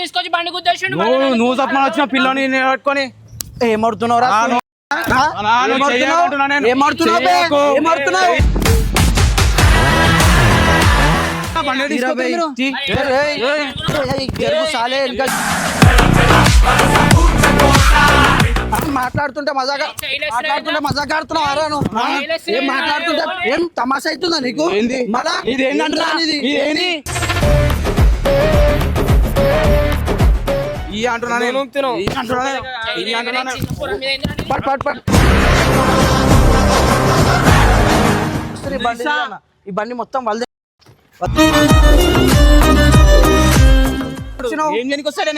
తీసుకొచ్చి బండి గుద్దేసిండు. నువ్వు తప్పని వచ్చిన పిల్లని పట్టుకొని ఏమడుతున్నావు మాట్లాడుతుంటే మజాగా ఆడుతున్నావు ఏం మాట్లాడుతుంటే ఏం తమాషా అవుతుందా నీకు మళ్ళా ఇదేంటంటున్నా ఈ బండి మొత్తం వాళ్ళ ఏం చేయడానికి వస్తాడే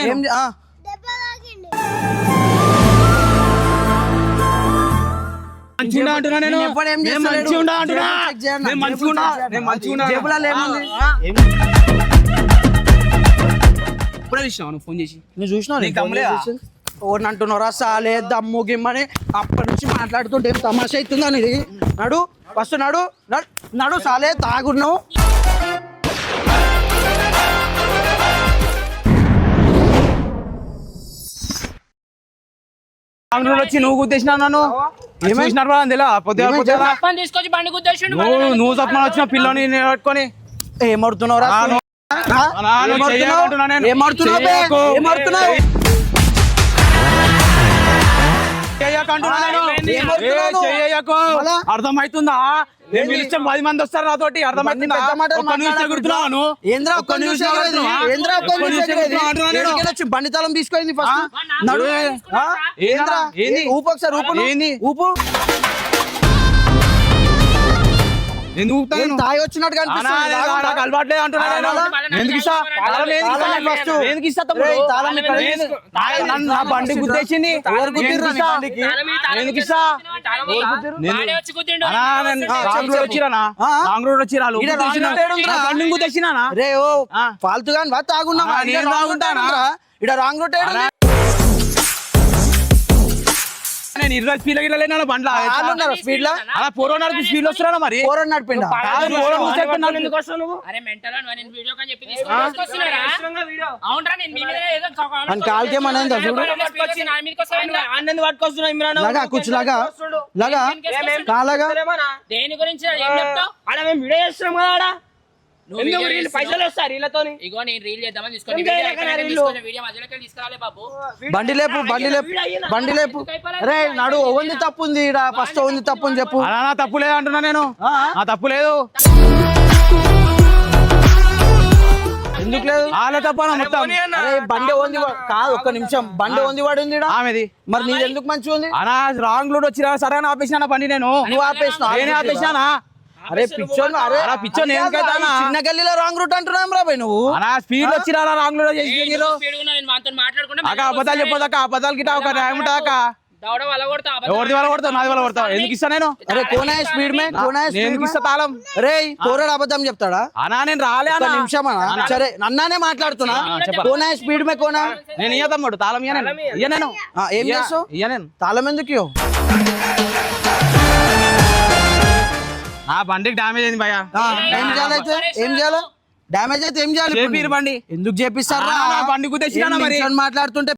ఫోన్ చేసి నువ్వు చూసినావు ఓడిని అంటున్నారా సాలే దమ్ము గిమ్మని అప్పటి నుంచి మాట్లాడుతుంటే ఏం తమాషా అవుతుందా నీది నడు ఫస్ట్ నడు సాలే తాగున్నావు వచ్చి నువ్వు గుద్దేసినా నన్ను తీసుకొచ్చి బండి గుద్దేసిండు. నువ్వు తప్పని వచ్చిన పిల్లని పట్టుకొని ఏమడుతున్నావు అర్థమవుతుందా? నేను పిలిస్తే 10 మంది వస్తారు నాతోటి. అర్థమవుతుందా? బండి తాళం తీసుకోండి ఫస్ట్ నడు ఊపు ఒకసారి ఊపు తాగి వచ్చినట్టు అలవాట్లేదు అంటున్నా. బండి గుద్దేసింది బండి గుద్దేసినా రే ఓ ఫాల్తుగా తాగున్నా ఇక్కడ రాంగ్ రూట్ నేను 20 స్పీడ్ గిట్ల బండ్ల స్పీడ్ లో అలా 400 స్పీడ్ వస్తున్నా మరి 400 నడిపిండా కాల్కేమన్నా కూర్చులాగా దేని గురించి వీడియో చేస్తున్నాం కదా. పైసలు వస్తారు వీళ్ళతో. ఇగో నేను రీల్ చేద్దామని తీసుకొని బాబు. బండి లేపు రే నడు ఓన్ది తప్పు ఉంది ఇక్కడ ఫస్ట్ ఓన్ది తప్పు అని చెప్పు. అలా తప్పు లేదు అంటున్నా నేను. తప్పు లేదు ఎందుకు లేదు అలా తప్ప మొత్తం బండి ఓన్ది కాదు. ఒక్క నిమిషం బండి ఓన్ది వాడు ఉంది ఆమెది. మరి నీది ఎందుకు మంచిగా ఉంది? అనా రాంగ్ లోడ్ వచ్చినా సరే ఆపేసినా బండి నేను. నువ్వు ఆపేసినా? అరే పిచ్చోన్ చిన్న గల్లీలో రాంగ్ రూట్ అంటున్నాం రాబాయ్ నువ్వు. స్పీడ్ వచ్చినా రాంగ్ లోడ్ చేసి అబద్ధాలు చెప్పదాకా అబద్ధాలు గిట్ట ఒక న్యాయం ఉంటుందాకా ఎవరిది వాళ్ళ కొడతావు నాది వాళ్ళ కొడతావు ఎందుకు ఇస్తా నేను? అరే కోనా స్పీడ్ మే ఎందుకు ఇస్తా తాళం? రే కోరాడు అబద్ధం చెప్తాడా? అనా నేను రాలే అన్న నిమిషం సరే నన్నానే మాట్లాడుతున్నా. కోనా స్పీడ్ మే కోనా నేను ఇయ్య తమ్ముడు తాళం ఇయ్య నేను. ఏం చేస్తావు? ఇయ్య నేను తాళం ఎందుకు ఇవ్వవు? ఆ బండికి డామేజ్ అయింది భయ్యా. ఏం చేయాలి? డామేజ్ అయితే ఏం చేయాలి? బండి ఎందుకు చేపిస్తారు? బండి గుద్దేసినా మరి మాట్లాడుతుంటే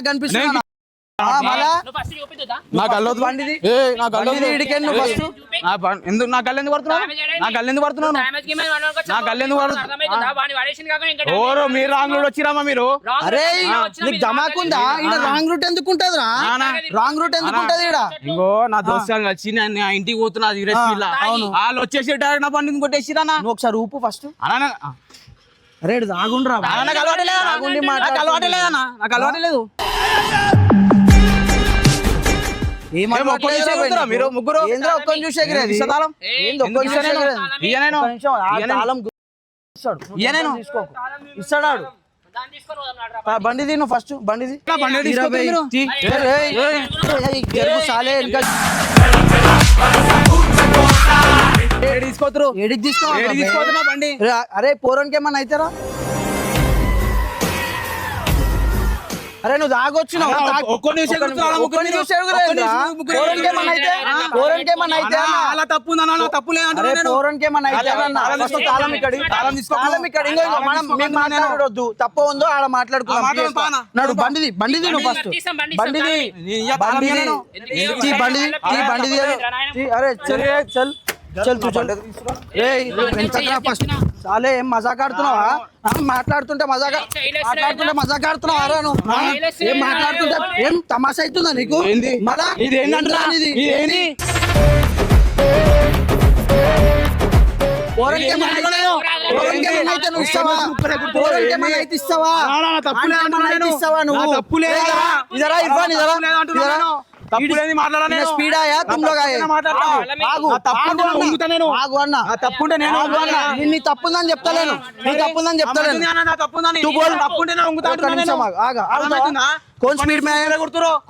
కనిపిస్తున్నా నా కళ్ళు బండిది ఎందుకు నా కళ్ళు ఎందుకు పడుతున్నావు? నా కళ్ళు ఎందుకు పడుతున్నావు? నా కళ్ళు ఎందుకు పడుతున్నావు? మీరు రాంగ్ రూట్ వచ్చిరామా మీరు? అరే నీకు ధమాకుందా? ఇక్కడ రాంగ్ రూట్ ఎందుకు ఉంటది రా? రాంగ్ రూట్ ఎందుకు ఉంటది ఇక్కడ? ఇంకో నా దోస్తు వచ్చి నేను ఇంటికి పోతున్నా వాళ్ళు వచ్చేసి డైరెక్ట్ నా బండిని కొట్టేసిరా. నువ్వు ఒకసారి ఊపు ఫస్ట్. అరే ఆగుండ్రా. నాకు అలవాటే లేదన్నా. నాకు అలవాటే లేదు. మీరు ముగ్గురు ఒక్కని చూసే ఇస్తాడు బండిది. నువ్వు ఫస్ట్ బండిది సాలే తీసుకోతురు. ఏడికి తీసుకోతున్నా బండి? అరే పోరానికి ఏమన్నా అవుతారా? అరే నువ్వు తాగొచ్చినావు ఒక్క నిమిషం కూర్చోరా, ఒక్కడిని చూసాడు కదా ఏంట్రా? పోరన్కి ఏమన్నా అయితే పోరన్కి ఏమన్నా అయితే అన్న? అలా తప్పు ఉందన్నా, నా తప్పు లేదంటున్నా అరే నేను. పోరన్కి ఏమన్నా అయితే అన్న? ఫస్ట్ తాళం ఇక్కడి. తాళం ఇక్కడి. ఇంకో మనం మేము మాట్లాడొద్దు, తప్పు ఉందో ఆడ మాట్లాడుకుందాం. మాట్లాడు పానా. నడు బండిది నువ్వు ఫస్ట్ బండిది బండిది అరే చల్ తూ చల్ ఏయ్ ఫస్ట్ చాలే ఏం మజాక్ ఆడుతున్నావా? మాట్లాడుతుంటే మజాక్ ఆడుతున్నావా రా నువ్వు? ఏం మాట్లాడుతుంటే ఏం తమాషా అవుతుందా నీకు? మళ్ళా ఇది ఏంటంటే ఇది ఏంటి? ఇస్తావా నువ్వు? ఇదరా ఇర్ఫాన్ తప్పులేని మాట్లాడా నేను. స్పీడ్ ఆయా తుమ్లో తప్పుంటే నేను నీ తప్పుందని చెప్తలేను, నీ తప్పుందని చెప్తలేను. कौन स्पीड में आए?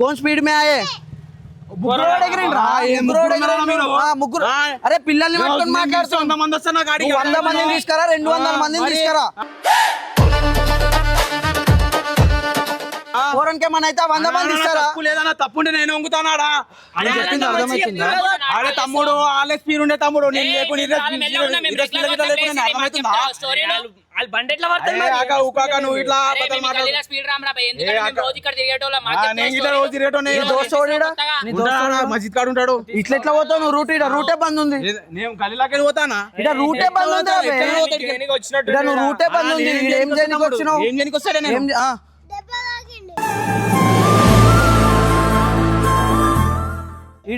कौन स्पीड में आए? ముగ్గురు. అరే పిల్లల్ని పట్టుకొని మాట్లాడుతున్నా. 100 మందిని తీసుకురా, 200 మందిని తీసుకురా. పోరన్కి ఏమన్నా అయితే 100 మంది ఇస్తారా? తప్పు లేదన్నా, తప్పుంటే నేను వంగుతానాడా? చెప్పింది అర్థమవుతుందా? ఆడే తమ్ముడు వాళ్ళే స్పీడ్ ఉండే తమ్ముడు, నేను లేకుండా అర్థమవుతుందా? వాళ్ళు బండి ఎట్లా పడతారు? నువ్వు ఇట్లా మస్జిద్ కాడు ఉంటాడు. ఇట్లా ఎట్లా పోతావు నువ్వు? రూటే బంద్ ఉంది. నేను గల్లీలోకి పోతానా? ఇక్కడ రూటే బంద్ ఉంది. నువ్వు రూటే బంద్ ఉంది. ఏం చేయడానికి వచ్చినావు? ఏం చేయడానికి వస్తాడే నేను?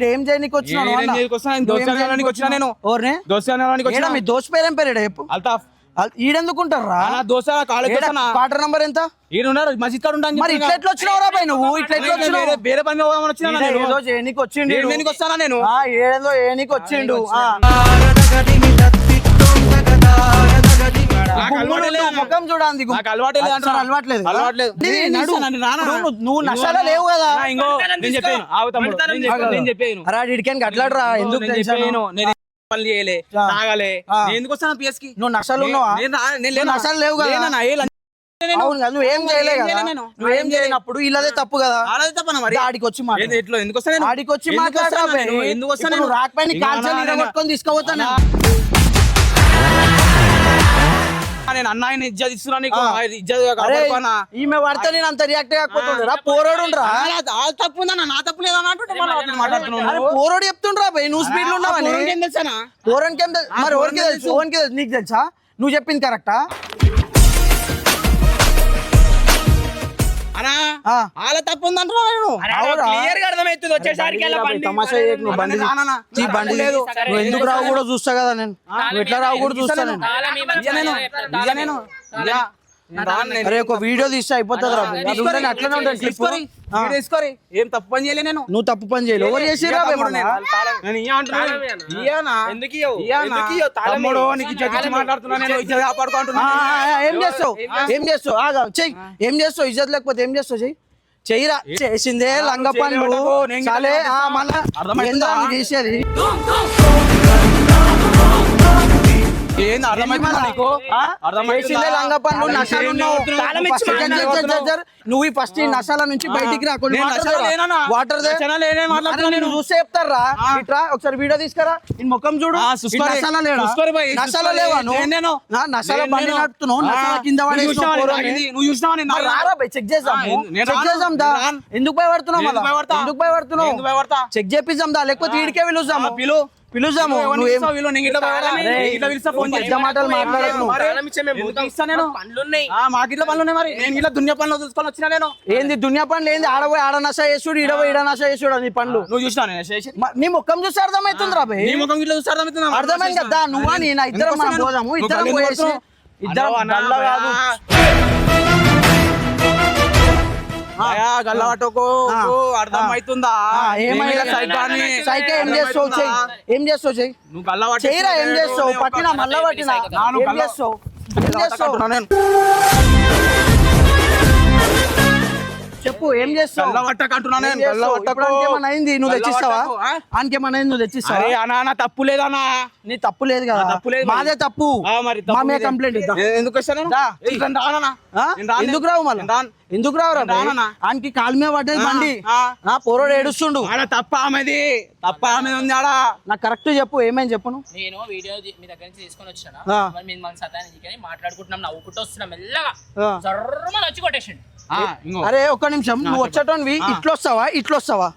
ఏం చేయడానికి వచ్చినావు? మీ దోస్త్ పేరు ఏం పేరు చెప్పు. అల్తాఫ్. ఈడెందుకుంటారా? క్వార్టర్ నంబర్ ఎంత? మస్జిద్ కాడు ఉంటాను. మరి ఇట్లా ఎట్లా వచ్చినావు రా భయ్? నువ్వు ఇట్లా ఎట్లా వచ్చినావు? వేరే పని వచ్చినా ఏదో చేయనీకి వచ్చిండు. దేనికి వస్తానా నేను? ఏదో ఏనికి వచ్చిండు. ముఖం చూడండి, అలవాట్లేదు. నువ్వు నషాలో లేవు కదా. ఇడికని అట్లాడరా? ఎందుకు పని చేయలే, తాగలే, ఎందుకు వస్తాను పిఎస్ కి? నువ్వు నషాలు ఉన్నావా? నషాలు లేవు కదా. నువ్వేం చేయలే కదా. నువ్వేం చేయనప్పుడు ఇలాదే తప్పు కదా. ఆడికి వచ్చి ఆడికి వచ్చి మాట్లాడరా? ఎందుకు వస్తాను? రాకపోయినా కాల్చని కొట్టుకొని తీసుకుపోతాను. నేను అన్నాయని ఇజ్జత్ ఇస్తున్నా. ఈమె పడితే నేను అంత రియాక్ట్ కాకపోతుండ్రా. పోరాడు తప్పు ఉందన్నా, నా తప్పు లేదన్నా మాట్లాడుతున్నాను. పోరాడు చెప్తుండ్రా భయ్, నువ్వు స్పీడ్ లో ఉన్నావని. తెలుసానా? పోరానికి ఏం తెలుసు? మరి ఎవరికి తెలుసు? ఓన్కి తెలుసు. నీకు తెలుసా? నువ్వు చెప్పింది కరెక్టా? వాళ్ళ తప్పు ఉందంటున్నా. నువ్వు ఎందుకు రావు కూడా చూస్తా కదా నేను. నువ్వు ఎట్లా రావు కూడా చూస్తా నేను. అరే ఒక వీడియో తీస్తే అయిపోతుంది రా. అట్లనే ఉంటుంది. ఏం తప్పు పని చేయలే నేను. నువ్వు తప్పు పని చేయలేదు. ఎవరు చేసిరా? ఏం చేస్తావు? ఆగా చెయ్యి. ఏం చేస్తావు? ఇజ్జత్ లేకపోతే ఏం చేస్తావు? చెయ్యి. చెయ్యిరా. చేసిందే లంగ పనులు. చాలే మళ్ళా చేసేది. నువ్వు ఫస్ట్ నషాల నుంచి బయటికి రా. వాటర్ చూస్తే చెప్తారా? ఇట్రా ఒకసారి వీడియో తీసుకురా. ముఖం చూడు. నషాల లేవా నువ్వు? నషాల బండి నడుపుతున్నావు. నషాల కింద చెక్ చేద్దాం దా. ఎందుకు భయపడుతున్నావు? ఎందుకు భయపడుతున్నావు? చెక్ చేపిద్దాం దా, లేకపోతే వీడికే పిలుస్తాము. పిలుస్తాము. మాటలు మాట్లాడకు. మాకిట్లా పనులు ఉన్నాయి. మరి నేను ఇట్లా దునియా పనులు చూసుకొని వచ్చినా నేను. ఏంది దునియా పనులు? ఏంది ఆడపోయి ఆడ నష చేసుడు, ఈడపోయి ఈడ నష చేసుడు. నీ పనులు నువ్వు చూసినా? నీ ముఖం చూస్తే అర్థమవుతుంది రా భయ్. నీ ముఖం ఇట్లా చూస్తే అర్థమవుతుంది. అర్థమైంది కదా. నువ్వా నేనా ఇద్దరం మనం పోదాము. ఇద్దరం పోయేసి గల్లవాటకు అర్థమవుతుందా? సైకిల్ ఏం చేస్తావు? ఏం చేస్తావు? చెయ్యి. నువ్వు గల్లవాట చేయరా? ఏం చేస్తావు? పట్టినా మళ్ళా పట్టినా ఏం చేస్తావు? చెప్పు ఏం చేస్తావు కళ్ళవట్టకు అంటున్నా నేను, ఏం చేస్తావు? కళ్ళవట్టకు. ఇప్పుడు ఆయనకేమన్నా అయింది నువ్వు తెచ్చిస్తావా కళ్ళవట్టకు, ఆ? ఆయనకేమన్నా అయింది నువ్వు తెచ్చిస్తావా అరే అన్నా నా తప్పు లేదన్నా. నీ తప్పు లేదు కదా తప్పు లేదు మరి. మాదే తప్పు మరి మా తప్పు మీద మీదే. కంప్లైంట్ ఇద్దాం ఎందుకు వస్తాను దా. రానన్నా. ఆ? నేను రాను. ఎందుకు రావు మళ్ళీ నేను రాను. ఎందుకు రావురా నేను రానన్నా. ఆయనకి కాలు మీద పడ్డది బండి ఆ. పోరోడు ఏడుస్తుండు ఆడ తప్ప ఆమెది, తప్ప ఆమెది ఉంది ఆడ. నాకు కరెక్ట్ చెప్పు ఏమైంది చెప్పు నువ్వు నేను వీడియో మీ దగ్గర నుంచి తీసుకొని వచ్చాను ఆ. మరి మీరు మన సతాన్ని మాట్లాడుకుంటున్నాం నవ్వుకుంటూ వస్తున్నాం మెల్లగా ఆ. జర్రమని వచ్చి కొట్టేసిండు ఇంగో. అరే ఒక్క నిమిషం నువ్వు వచ్చేటోనివి ఇట్లొస్తావా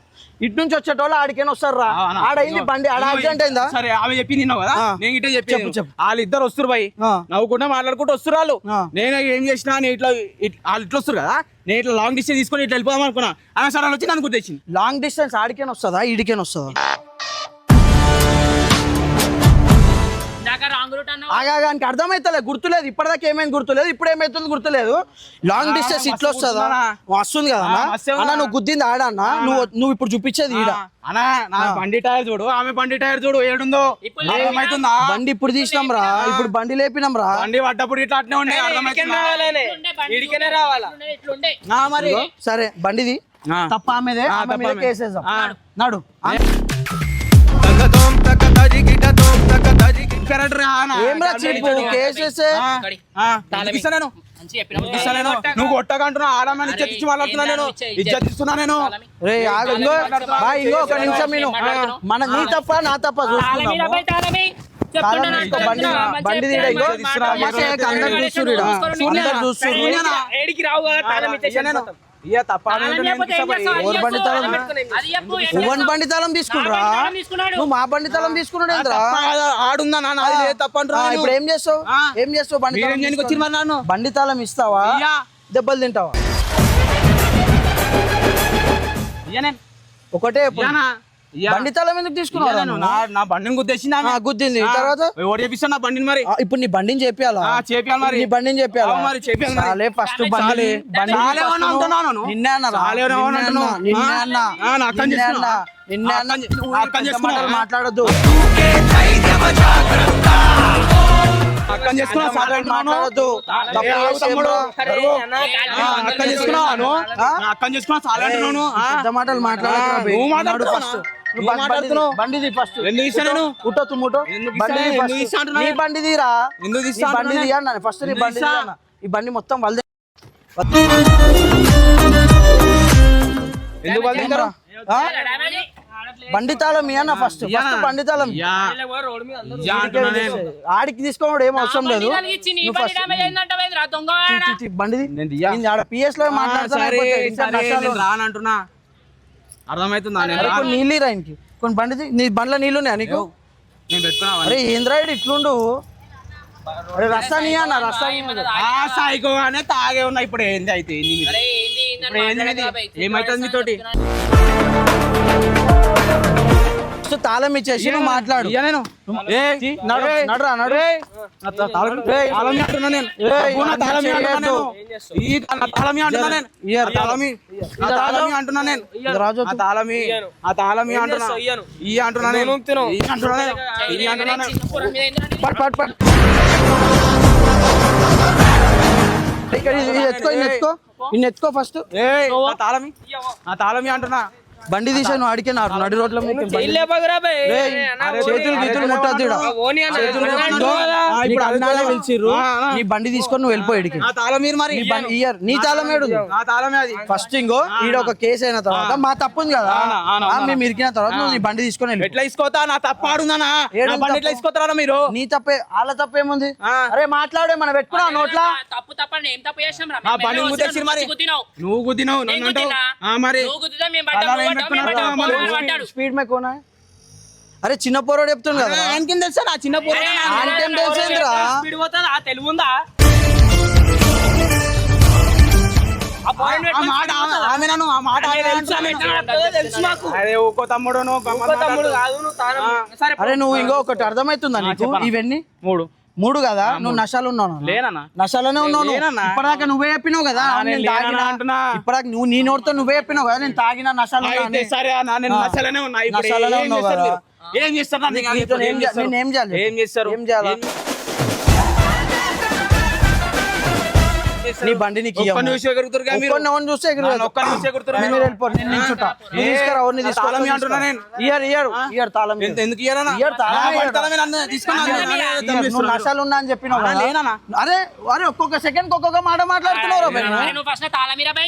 ఇటు నుంచి వచ్చేటోళ్ళు ఆడికైనా వస్తారు రా అవునా? ఆడైంది బండి ఆడ యాక్సిడెంట్ అయిందా సరే ఆమె చెప్పింది విన్నావు కదా, ఆ. నేను ఇటే చెప్పు, చెప్పి చెప్పు. వాళ్ళిద్దరు వస్తారు భయ్, ఆ. నవ్వుకుంటా మాట్లాడుకుంటూ వస్తారు వాళ్ళు. ఆ. నేను ఏం చేసినా నేను ఇట్లా వాళ్ళు ఇట్లా వస్తారు కదా, నేను ఇట్లా లాంగ్ డిస్టెన్స్ తీసుకొని ఇట్లా వెళ్ళిపోదాం అనుకున్నా. ఆమె సడన్ వచ్చి నన్ను గుర్తొచ్చింది. లాంగ్ డిస్టెన్స్ ఆడికైనా వస్తుందా ఈడికైనా వస్తుందా ఇందాక రాంగ్ రూట్ అన్నావు ఆగానికి అర్థమైతలే గుర్తులేదు ఇప్పటిదాకా ఏమైంది గుర్తులేదు ఇప్పుడు ఏమైతుంది గుర్తులేదు లాంగ్ డిస్టెన్స్ ఇట్లా వస్తుందా వస్తుంది కదా అన్న? మస్తు ఉందా? అన్న నువ్వు గుద్దింది ఆడన్నా నువ్వు ఇప్పుడు చూపించేది ఈడ అన్నా నా బండి టైర్ చూడు, ఆమె బండి టైర్ చూడు ఏడుందో. ఇప్పుడు అర్థమవుతుందా? బండి ఇప్పుడు తీసినాం రా ఇప్పుడు బండి లేపినాం రా బండి పడ్డప్పుడు ఇట్లా అట్నే ఉండే. అర్థమవుతుందా? ఇడికనే రావాలా ఇట్లుండే మరి సరే బండిది ఆ. తప్ప ఆమెదే ఆ, ఆమె తప్ప మీద ఆమె. కేసేద్దాం ఆ. నడు కరెక్ట్ రా అన్న. ఏం రా చీపు కేసేసే ఎందుకు ఇస్తా నేను? మంచి చెప్పినావు. ఇస్తా నేను? నువ్వు కొట్టకంటున్నా ఆడమని ఇజ్జత్ ఇచ్చి మాట్లాడుతున్నా నేను, ఇజ్జత్ ఇస్తున్నా నేను. రే ఆగు ఇంకో బాయ్ ఇంకో ఒక నిమిషం నేను మన నీ తప్ప నా తప్ప చూసుకుందాము కాలం ఇంకో బండి తీయడా ఇంకో తమాషా చేయకు, అందరు చూస్తుర్రు ఈడ. అందరు చూస్తుర్రు. ఏడికి రావు కదా తాళం ఇచ్చేసి నేను ఇయ్య తప్ప ఆమె ఉంటే నేను ఇస్తా భయ్. ఎవరి బండి తాళం అది చెప్పు ఎవరి బండి తాళం తీసుకుంటురా తీసుకున్నాడు నువ్వు మా బండి తాళం తీసుకున్నాడు ఏంద్రా తప్ప కాదు, ఆడుందా నాన్న, అది లేదు తప్ప అంటున్నా నేను. ఇప్పుడు ఏం చేస్తావు ఆ. ఏం చేస్తావు బండి మీరేం తాళం చేయడానికి తీసుకొని? వచ్చిర్రు మరి నన్ను? బండి తాళం ఇస్తావా ఇయ్యా. దెబ్బలు తింటావా ఇయ్య నేను. ఒకటే ఎప్పుడు. ఇయ్యనా? ఇయ్య. బండి తాళం ఎందుకు ఇయ్య తీసుకున్నావు నేను. నా బండిని గుద్దేసింది ఆమె. గుద్దింది తర్వాత ఓడి చేపిస్తా నా బండిని మరి. ఇప్పుడు నీ బండిని చెప్పాలా చేపియాలి మరి. నీ బండిని చెప్పాలా అవును మరి, చేపియాలి మరి. చాలే ఫస్ట్ బండి చాలే. బండి చాలే first ఏమన్నా అంటున్నాను నేను? నిన్నే అన్నారా? చాలే ఏమన్నా నిన్నే అంటున్నావు? అన్నా, నిన్నే అన్నా, నా అక్కని నిన్నే చేసుకున్నావా? అన్నా, నిన్నే అన్నా. అక్కని నువ్వు అక్కని పెద్ద చేసుకున్నావా? మాటలు మాట్లాడొద్దు అక్కని చేసుకున్నా సార్ అంటున్నాను. మాట్లాడొద్దు ఏ ఆగు తమ్ముడు. అక్కని చేసుకున్నావా నువ్వు? ఆ? నా అక్కని చేసుకున్నా చాలా అంటున్నాను. పెద్ద మాటలు మాట్లాడొద్దురా బే. నువ్వు మాట్లాడుతున్నావా? ఫస్ట్ నువ్వు మాట్లాడుతున్నావు. బండిది ఫస్ట్ ఎందుకు ఇస్తా నేను? ముట్టో తుమ్ముటో ఎందుకు బండిది ఇస్తా? ఎందుకు first. ఇస్తా అంటున్నా? నీ బండిదిరా ఎందుకు నీ ఇస్తా బండిది అంటున్నా? అన్న ఫస్ట్ నీ ఎందుకు బండిది ఇస్తా? అన్న ఈ బండి మొత్తం వాళ్ళదే ఎందుకు వాళ్ళు తింటారు? ఆ? బండి తాళం ఇయ్య అన్న ఫస్ట్ ఫస్ట్ బండి తాళం యా. యా అంటున్నా నేను. ఆడికి తీసుకోవడం ఏం అవసరం లేదు నువ్వు first బండిది నేను దియ్యా. నేను ఆడ పిఎస్ లో మాట్లాడతాను సరే, అయిపోతుంది. ఇంకా సరే, నష్టాలు. నేను రానంటున్నా. అర్థమవుతుందా? నేను అరే, రాను. కొన్ని నీళ్ళు ఇరా ఆయనకి కొన్ని బండిది నీ బండ్ల నీళ్ళు ఉన్నాయా నీకు నేను పెట్టుకున్నా అరే ఏంద్రాయుడు ఇట్లుండు అరే రస్తాని అన్న రస్తాని సాయికోగానే తాగే ఉన్నా. ఇప్పుడు ఏంది అయితే ఏంది మీది? ఇప్పుడు ఏంది మీది? ఏమైతుంది మీతోటి? ఫస్ట్ తాళం ఇచ్చేసి నువ్వు మాట్లాడు ఇయ్య నేను. ఏయ్, నడు ఏయ్, నడురా నడు ఏయ్, నా తాళం తాళం అంటున్నా నేను. ఏయ్, నా తాళం చేయొద్దు. అంటున్నా నేను. నా తాళం అంటున్నా నేను. ఇయ్యరు. నా తాళం నా తాళం అంటున్నా నేను. ఇది రాజు ఆ తాళమి ఆ తాళమి అంటున్నా. ఇయ్య అంటున్నా నేను. ఇయ్య అంటున్నా నేను. ఇయ్య అంటున్నా నేను. పట్ పట్ పట్ ఇక్కడ ఇది ఎత్తుకో ఇన్ని ఎత్తుకో ఇన్ని ఎత్తుకో ఫస్ట్ ఏయ్, నా తాళమి నా తాళమి అంటున్నా. బండి తీసే నువ్వు అడిగే నడి రోడ్ల మీద ఏయ్, చేతులు గీతులు ముట్టద్దు ఈడ. ఇప్పుడు అన్నాలే పిలిచిర్రు నీ బండి తీసుకొని నువ్వు వెళ్ళిపోయి ఇడికి నా తాళం మీరు మరి. ఇయర్ నీ తాళం ఏడు నా తాళమే అది. ఫస్ట్ ఇంకో ఈడ ఒక కేసు అయిన తర్వాత మా తప్పు ఉంది కదా అవునా. మేము ఇరికిన తర్వాత నువ్వు నీ బండి తీసుకొని వెళ్ళి ఎట్లా ఇసుకోతా? నా తప్ప ఆడుందనా? ఏడు నా బండి ఎట్లా తప్పు? ఇసుకోతారా మీరు? నీ తప్పే వాళ్ళ తప్పేముంది ఆ. అరే మాట్లాడే మనం పెట్టుకున్నా నోట్లా తప్పు తప్పని ఏం తప్పు చేసినాం రా నా బండి గుద్దేసి మరి. నువ్వు గుద్దినావు నన్ను అంటావు. మరి అలా ఏం పెట్టుకున్నావు? స్పీడ్ మే కోనా అరే చిన్న పోరాడు చెప్తుంది కదా ఆయనకేం తెలుసా? నా చిన్న పోరడు. ఆయనకేం తెలిసిందిరా తెలివి ఉందా ఆ మాట ఆమె నన్ను ఆ మాట ఆమె అంటున్నా. తెలుసు మాకు అరే ఊకో తమ్ముడు నువ్వు తమ్ముడు కాదు నువ్వు తాళం సరే అరే నువ్వు ఇంకో ఒకటి అర్థమవుతుందా నీకు చెప్పనా? ఇవన్నీ మూడు మూడు కదా నువ్వు నశాలు ఉన్నావు లేనన్నా. నశాలనే ఉన్నావు నువ్వు. లేనన్నా. ఇప్పటిదాకా నువ్వే చెప్పినావు కదా నేను నేను లేనన్నా తాగినా అంటున్నా. ఇప్పటిదాకా నువ్వు నీ నోటితో నువ్వే చెప్పినావు కదా నేను తాగిన నశాలు ఉన్నా అయితే అని. సరే అన్న, నేను ఆ. నచ్చలనే ఉన్నా. ఇప్పుడు నశాలనే ఏం ఉన్నావు చేస్తారు కదా. మీరు? ఏం చేస్తారు? నాకు నీకు అది నీతో ఇప్పుడు ఏం చేయాలి? నేను ఏం చేయాలి? ఏం చేస్తారు? ఏం చేయాలా? నీ బండి నీకు ఇయ్యము. ఒక్కడిని చూసి ఎగురుతురుగా మీరు. ఒక్కడిని ఎవరిని చూస్తే ఎగురుతారు. ఒక్కడిని చూసి ఎగురుతురు మీరు వెళ్ళిపోరు, నేను నిల్చుంటా. నువ్వు తీసుకురా, ఎవరిని తీసుకో. తాళం అంటున్నా నేను. ఇయ్యరు తాళం. ఎందుకు ఇయ్యారన్నా? ఇయ్యరు తాళం. తీసుకున్నా నువ్వు నశాలు ఉన్నా అని చెప్పినావు కదా. లేనా? అరే అరే ఒక్కొక్క సెకండ్ ఒక్కొక్క మాట మాట్లాడుతున్నావు రా బై. నువ్వు ఫస్ట్ తాళం ఇరా బై.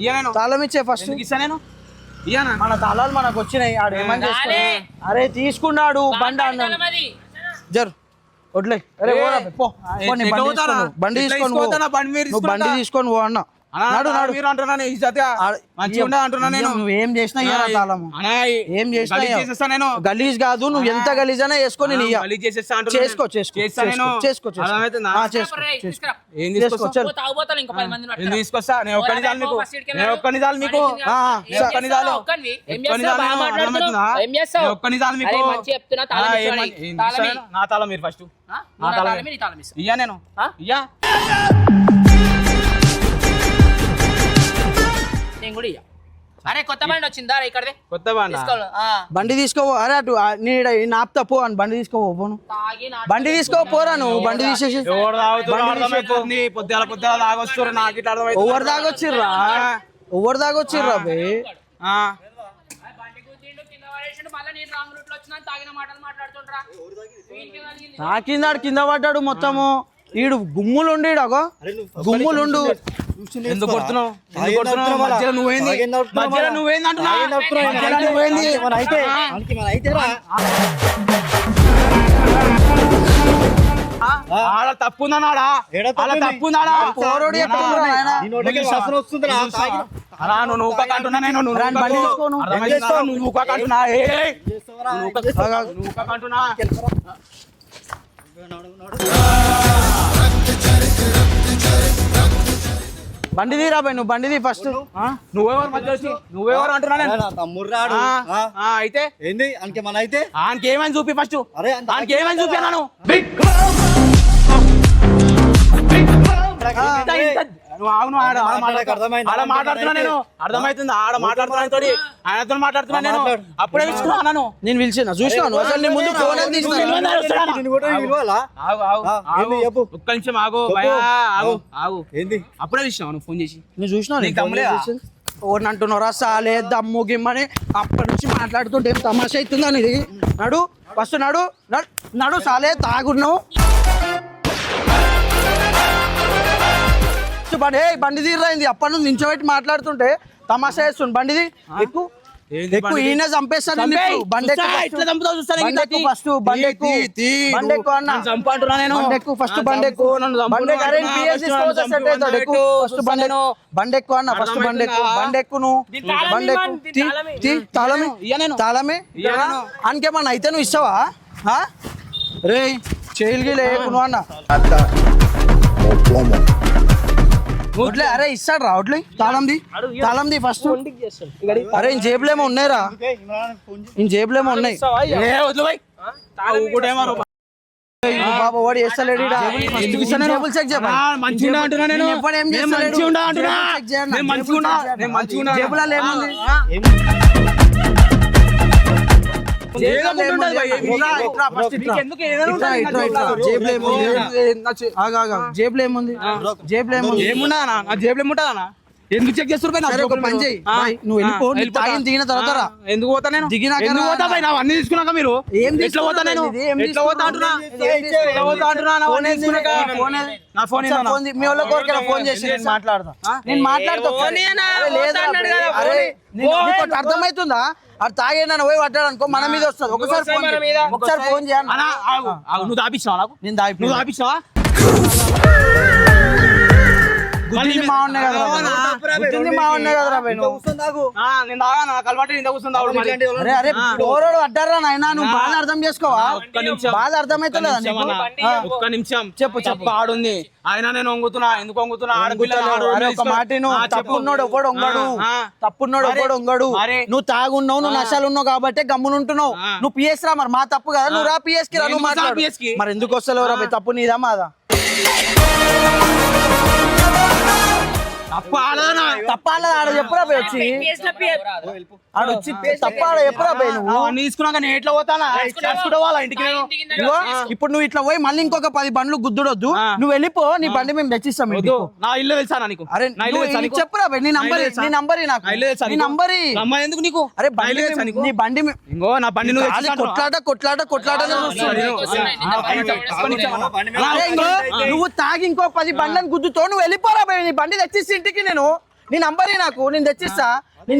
ఇయ్యాను తాళం ఇచ్చే ఫస్ట్. ఇస్తా నేను ఇయ్యానా? మన తాళాలు మనకు వచ్చినాయి. ఆడు ఏమని చేసుకో. అరే తీసుకున్నాడు బండి అన్నాడు. తాళం అది. జరు వడ్లే. అరే పోరా బై, పో. పో, నీ బండి తీసుకొని పో. బండి తీసుకొని పో. నువ్వు బండి తీసుకొని పో అన్న. నాడు నాడు మీరు అంటున్నా మంచిగా ఉండే అంటున్నా నేను. నువ్వేం చేసినా ఇయ్యరా తాళము. ఏం చేసినా చేసేస్తా నేను. గలీజ్ కాదు, నువ్వు ఎంత గలీజ్ అయినా వేసుకొని నేను ఇయ్య. గలీజ్ చేసేస్తా అంటున్నా చేసుకో చేసుకో చేస్తా నేను. చేసుకో చేసుకో. అర్థమవుతుందా? చేసుకో రేయ్, చేసుకో. తీసుకురా. ఏం చేసుకో, తీసుకొస్తా? చల్. ఓ తాగుబోతాను ఇంకో 10 మందిని ఎందుకు తీసుకొస్తా? నేను ఒక్కని చాలు మీకు. నేను ఒక్కని చాలు మీకు. ఏం ఒక్కని చేస్తావు? చాలు. ఒక్కనివి? ఏం ఒక్కని చేస్తావు? చాలు. బాగా మాట్లాడుతున్నావు. అర్థమవుతుందా? ఏం చేస్తావు? నేను ఒక్కని చాలు మీకు. అరే, మంచిగా చెప్తున్నా, తాళం ఆ, ఇచ్చాడు. ఏం తాళం ఇస్తాను? ఇ. నా తాళం మీరు ఫస్ట్. ఆ? నువ్వు నా తాళం ఇ, నీ తాళం ఇస్తా. ఇయ్యా నేను. ఆ? ఇయ్యా. నేను కూడా ఇయ్య. అరే కొత్త బండి వచ్చిందా రా ఇక్కడదే కొత్త బండి తీసుకోవాలి. బండి తీసుకోపో. అరే అటు నీడ నాపుతా పో అని బండి తీసుకోపో పోను. తాగి నా బండి తీసుకోపోరా నువ్వు. బండి తీసేసి ఎవరు తాగుతున్నారు అర్థమవుతుంది. పొద్దుల తాగొస్తారు. నాకు ఇట్లా అర్థమవుతుంది. ఎవరు దాగొచ్చిర్రా? ఎవరు దాగొచ్చిర్రా బే? బండి కూర్చుండు, కింద పడేసిండు, మళ్ళా నేను రాంగ్ రూట్ లో వచ్చినా తాగిన మాటలు మాట్లాడుతుండ్రా. వీనికి కలిగింది. నా కింద పడ్డాడు మొత్తము. ఈడు గుమ్ములుండి ఈడగో గుమ్ములుండు. ఎందుకు కొడుతున్నావు? ఎందుకు కొడుతున్నావు? మధ్యలో నువ్వేంది? మధ్యలో నువ్వేంది అంటున్నా? మధ్యలో నువ్వేంది? ఆడ తప్పుందన్నాడా? ఆడ తప్పుందాడా? పోరోడు చెప్తుండ్రా నాయనా. అలా నువ్వు నూకంటున్నా నేను. నువ్వు రా, బండి తీసుకోను. అర్థమైందా? నువ్వు నూకంటున్నా. నూకంటున్నా. బండి తీరా బై, నువ్వు బండి తీ ఫస్ట్. నువ్వెవరు మధ్య వచ్చి? నువ్వెవరు అంటున్నా నేను. తమ్ముర్రాడు అయితే ఏంది అనకి మన అయితే ఆయనకి ఏమని చూపి ఫస్ట్. అరే ఆయనకి ఏమని చూపాను? నువ్వు ఆవును ఆడ మాట్లాడుతున్నా నేను. అర్థమవుతుంది. ఆడ మాట్లాడుతున్నా తోడి ఆయనతో మాట్లాడుతున్నా నేను. అప్పుడే ఇస్తున్నా నన్ను. నేను పిలిచిన చూసినాను అసలు నీ ముందు ఫోన్ అని ఒక్క నిమిషం ఆగు భయ్యా, ఆగు ఆగు. ఏంది అప్పుడే ఇచ్చినావు నువ్వు ఫోన్ చేసి? నువ్వు చూసినావు నీకు దమ్ములేదా? ఓన్ అంటున్నారా సాలే దమ్ము గిమ్మని అప్పటి నుంచి మాట్లాడుతుంటే ఏం తమాషా అవుతుందా నీది? నడు ఫస్ట్ నడు నడు సాలే తాగున్నావు. బండి బండి తీరైంది అప్పటి నుంచి నించోబెట్టి మాట్లాడుతుంటే తమాషా చేస్తుంది. బండిది ఎక్కువ ఎక్కువ ఈయన చంపేస్తాను. బండి ఫస్ట్ బండి ఎక్కువ అన్న బండి ఎక్కువ ఫస్ట్ బండి ఎక్కువ ఫస్ట్ బండి ఎక్కువ అన్న ఫస్ట్ బండి ఎక్కువ బండి ఎక్కువ నువ్వు బండి ఎక్కువ తాళమే అనకేమన్నా అయితే నువ్వు ఇస్తావా? రే చేయలిగి లేకు అన్న వడ్లే. అరే ఇస్తాడు రా వడ్లే. తాళంది ఫస్ట్. అరే ఈ జేబులేమో ఉన్నాయిరా, ఈ జేబులేమో ఉన్నాయి. బాబా వాడు చేస్తలేడు. జేబులలో ఏముంది? జేబులో ఏముంది? ఏమున్నా జేబులో ఏముంటుందా? ఎందుకు చెక్ చేస్తారు? ఒక పని చేయి, నువ్వు వెళ్ళిపో. తాగిన దిగిన తర్వాత రా. ఎందుకు పోతా నేను? ఎందుకు పోతా భయ్? నా అన్ని తీసుకున్నాక మీరు ఎట్లా పోతా నేను? ఎట్లా పోతా అంటున్నా? ఎట్లా పోతా అంటున్నా? నా ఫోన్ మీ వాళ్ళ కోరిక ఫోన్ చేసి నేను మాట్లాడతా. నేను మాట్లాడతా. అర్థమవుతుందా? అది తాగేనా పోయి పట్టాడు అనుకో మన మీద వస్తుంది. ఒకసారి ఫోన్ చేయాలి. నువ్వు దాపిస్తావా? నాకు నేను దాపి నువ్వు దాపిస్తావా? గుర్తింది మా ఉన్నాయి కదరా అరే అరే పోరోడు అడ్డారా నాయనా. నువ్వు బాగా అర్థం చేసుకోవా? బాగా అర్థమైతలేదా నీకు? ఒక్క నిమిషం చెప్పు ఆడుంది ఆయన నేను వంగుతున్నా. ఎందుకు వంగుతున్నా? ఒక మాట తప్పున్నాడు ఒకడు వంగడు, తప్పున్నాడు ఒకడు వంగడు. నువ్వు తాగున్నావు, నువ్వు నశాలు ఉన్నావు కాబట్టి గమ్మునుంటున్నావు. నువ్వు పిఎస్ రా, మరి మా తప్పు కదా. నువ్వు రా పిఎస్ కి రా, నువ్వు మాట్లాడు. మరి ఎందుకు వస్తలేవు రా? తప్పు నీదా మాదా? తప్పు ఆడదానా తప్పాల ఆడ చెప్పురా పోయి వచ్చి ఆడ వచ్చి తప్పాడ చెప్పురా పోయి నువ్వు అన్ని తీసుకున్నాక నేను ఎట్లా పోతానా చేసుకుంటూ వాళ్ళ ఇంటికి నేను ఇగో, ఇప్పుడు నువ్వు ఇట్లా పోయి మళ్ళీ ఇంకొక 10 బండ్లు గుద్దుడొద్దు నువ్వు వెళ్ళిపో నీ బండి మేము తెచ్చిస్తాం వద్దు, ఇంటికి. నా ఇల్లు తెలుసా నీకు? అరే నా ఇల్లు తెలుసా నీకు? చెప్పురా పోయి నీ నంబర్ తెలుసా? నీ నంబర్ నాకు నా ఇల్లు తెలుసా నీ నీకు? నంబర్ అమ్మాయి ఎందుకు నీకు? అరే నా బండి ఇల్లు తెలుసా నీకు? నీ బండి ఇంకో నా బండి నువ్వు ఖాళీ తెచ్చిస్తాను. కొట్లాటనే చూస్తుంది. అరే ఇంకో, నువ్వు తాగి ఇంకో 10 బండ్లను గుద్దుతో నువ్వు వెళ్ళిపోరా పోయి నీ బండి తెచ్చిస్తా ఇంటికి నేను నీ నంబర్ నాకు నేను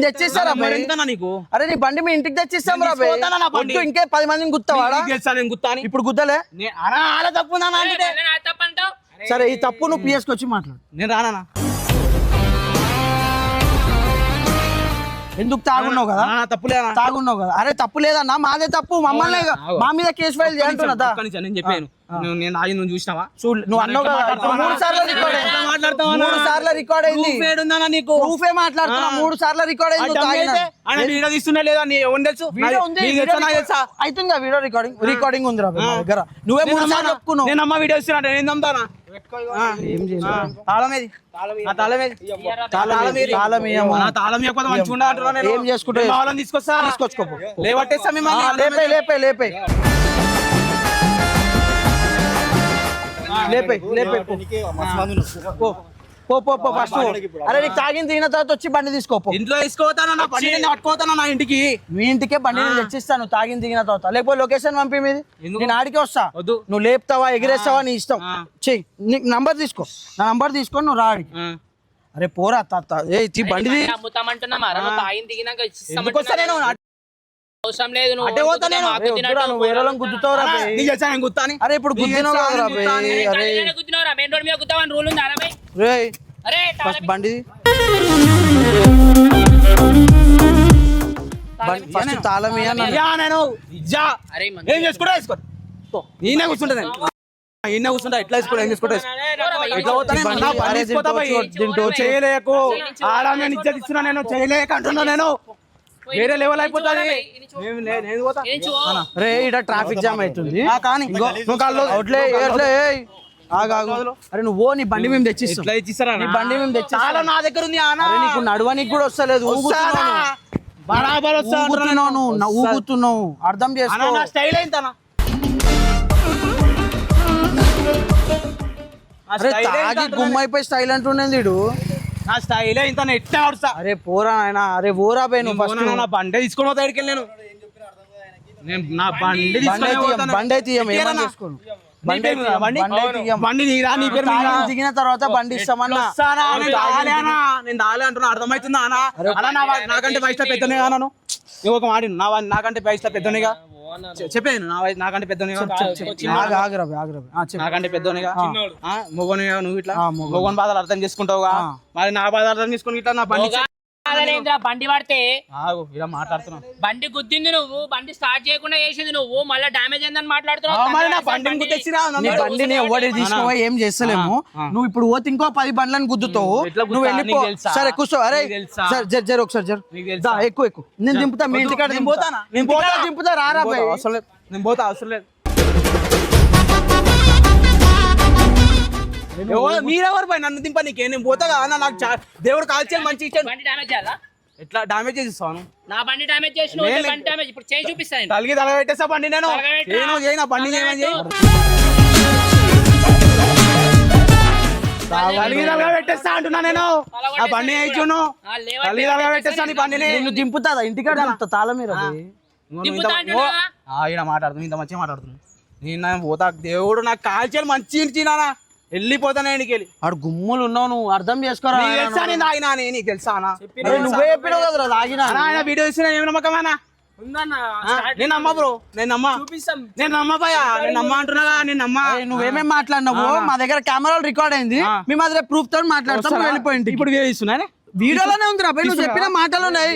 తెచ్చిస్తారా మరి ఎంతనా నీకు? అరే నీ బండి మీ ఇంటికి తెచ్చిస్తాం రా నేను తీసుకుపోతానా నా బండి? ఇంకే 10 మందిని గుత్తావాడా నీకు తెలుసా నేను గుత్తాని? ఇప్పుడు గుద్దలే అలా తప్పు ఉందా నా అంటే? తప్పంటావు సరే ఈ తప్పు నువ్వు పిఎస్కి వచ్చి మాట్లాడు నేను రానా? ఎందుకు తాగున్నావు కదా తప్పులేనా? తాగున్నావు కదా అరే తప్పు లేదన్నా మాదే తప్పు మమ్మల్ని మా మీద కేసు ఫైల్ చేయంటున్నదా నేను చెప్పాను నేను ఆగి నువ్వు చూసినావా? చూడు నువ్వు అన్నావు కదా ఇప్పుడు 3 సార్లు రికార్డ్ అయింది. మాట్లాడతావా? 3 సార్లు రికార్డ్ అయింది ఏడుందా నీకు? ప్రూఫే మాట్లాడుతున్నా 3 సార్లు రికార్డ్ అయింది నువ్వు తాగినా. ఆయన వీడియో తీస్తున్నా లేదా నీ ఎవరు తెలుసు? వీడియో ఉంది నీకు తెలుసా నాకు తెలుసా? అవుతుందా వీడియో రికార్డింగ్ ఉంది రా మా దగ్గర నువ్వే 3 సార్లు చెప్పుకున్నావు నేను అమ్మ వీడియో ఇస్తున్నా నేను నమ్ముతానా? ఏం చేయాలి తాళమేది? నా తాళమేది? తాళం ఇయ్యము. నా తాళం ఇవ్వకపోతే మంచిగా ఉండా అంటున్నా నేను. ఏం చేసుకుంటే నేను వాళ్ళని తీసుకొచ్చుకోపో లేవట్టేస్తా మిమ్మల్ని. లేపే పో ఫస్ట్ అరే నీకు తాగిన తిన తర్వాత వచ్చి బండి తీసుకోపో ఇంట్లో తీసుకోతానా? నా బండి నేను పట్టుకోతానా నా ఇంటికి? మీ ఇంటికే బండి నేను తెచ్చిస్తాను తాగిన దిగిన తర్వాత లేకపోతే లొకేషన్ పంపి మీది ఎందుకు? నేను ఆడికి వస్తా వద్దు. నువ్వు లేపుతావా ఎగిరేస్తావా నీ ఇష్టం చెయ్యి నీకు నంబర్ తీసుకో నా నంబర్ తీసుకొని నువ్వు రా ఆడికి అరే పోరా తాత ఏ బండిది అమ్ముతామంటున్నా మరి నువ్వు తాగిన దిగినాక ఎందుకు వస్తా నేను? అవసరం లేదు నువ్వు అటే పోతా నేను. మాకు అరే వద్దురా, నువ్వు వేరే వాళ్ళని గుద్దుతావురా బే. నీకు తెలుసా నేను గుత్తాని? అరే ఇప్పుడు గుద్దినావు కదరా బే. అరే గుద్దినవరా మెయిన్ రోడ్ మీద గుద్దామని రూల్ ఉంది అరవై రేయ్ అరే ఫస్ట్ బండిది ఫస్ట్ తాళం ఇయ్యన్నా. యా నేను జా అరే ఏం చేసుకుంటా వేసుకో ఈయన కూర్చుంటా నేను ఈయన కూర్చుంటా ఎట్లా వేసుకో ఏం చేసుకుంటా ఎట్లా పోతా నేను? నా పని వేసుకోతా పోయి. దీంట్లో చేయలేకు ఆడ నేను ఇచ్చేది ఇస్తున్నా నేను చేయలేక అంటున్నా నేను వేరే లెవెల్ అయిపోతుంది నేను పోతా రే ఇక్కడ ట్రాఫిక్ జామ్ అవుతుంది కానీ నువ్వు కాళ్ళు అవుట్లే ఏర్లే ఏయ్. ఆగు అరే నువ్వు నీ బండి మేము తెచ్చిస్తాం ఇట్లా ఇచ్చిస్తారా నీ బండి మేము తెచ్చిస్తాం చాలా నా దగ్గర ఉంది ఆనా అరే నీకు నడవనికి కూడా వస్తలేదు బరాబర్ వస్తా ఊగుతున్నావు నువ్వు ఊగుతున్నావు అర్థం చేసుకో నా స్టైల్ అయిందనా అరే తాగి గుమ్మైపోయి స్టైల్ అంటుండేది వీడు నా స్టైల్ ఇంత ఎట్లా ఆడుస్తా అరే పోరా నాయనా అరే పోరా పోయి నువ్వు ఫస్ట్ నా బండి తీసుకొని పోతా ఇక్కడికి నేను నా బండి బండి అయితే ఇయ్యం, ఏమని చేసుకోను బండి నీరా నీ పేరు మీద దిగిన తర్వాత బండి ఇస్తామన్నా నేను దాలే అంటున్నా అర్థమవుతుందా అనా అలా నాకంటే వయసులో పెద్దనే కాను ఒక మాట నాకంటే వయసులో పెద్దనేగా చెప్పాను నాకంటే పెద్దనేగా నాకంటే పెద్దనేగా మొగనిగా నువ్వు ఇట్లా మొగన్ బాధలు అర్థం చేసుకుంటావుగా మరి నా బాధ అర్థం చేసుకుని ఇట్లా నా బండి బండి పడితే ఇలా మాట్లాడుతున్నావు బండి గుద్దింది నువ్వు బండి స్టార్ట్ చేయకుండా చేసింది నువ్వు మళ్ళీ డామేజ్ అయిందని మాట్లాడుతున్నావు నీ బండిని ఎవరు తీసుకోవా ఏం చేస్తలేము నువ్వు ఇప్పుడు పోతే ఇంకో 10 బండ్లను గుద్దుతావు నువ్వు వెళ్ళిపో సరే కూర్చో అరే సరే జర ఒకసారి ఎక్కువ నేను దింపుతా మీ ఇంటికాడ దింపుతా రారా అవసరం లేదు నేను పోతా అవసరం లేదు మీరెవరు పై నన్ను దింప నీకే నేను పోతా కదా నాకు దేవుడు కాల్చేది మంచి ఇచ్చాను బండి డామేజ్ చేయాలా ఎట్లా డామేజ్ చేసిస్తాను నా బండి డామేజ్ చేసిన బండి డామేజ్ ఇప్పుడు చేయి చూపిస్తాను తలగి తల పెట్టేస్తా బండి నేను చేయి నా బండి ఏమని చేయి తలగి తలగా పెట్టేస్తా అంటున్నా నేను ఆ బండి వేయించును తలగి తలగా పెట్టేస్తా నీ బండిని నేను దింపుతా ఇంటికాడ తాళం మీరు ఈయన మాట్లాడుతున్నా ఇంత మంచిగా మాట్లాడుతున్నా నేను పోతా దేవుడు నాకు కాల్చేది మంచి ఇచ్చినానా వెళ్ళిపోతాను ఇంటికి వెళ్ళి ఆడు గుమ్ములు ఉన్నావు నువ్వు అర్థం చేసుకోరా తెలుసా నేను తాగినా నీకు తెలుసా నువ్వే చెప్పినావు కదరా తాగినా ఆయన వీడియో ఇస్తున్నా ఏమి నమ్మకమేనా నేను నమ్మా బ్రో నేను నమ్మా నేను నమ్మపోయా నేను నమ్మ అంటున్నా నేను నమ్మా నువ్వేమేం మాట్లాడినావు మా దగ్గర కెమెరాలు రికార్డ్ అయింది మేము అదే ప్రూఫ్ తో మాట్లాడతాం వెళ్ళిపోయింది ఇప్పుడు వీడియో ఇస్తున్నా వీడియోలోనే ఉంది రా నువ్వు చెప్పిన మాటలు ఉన్నాయి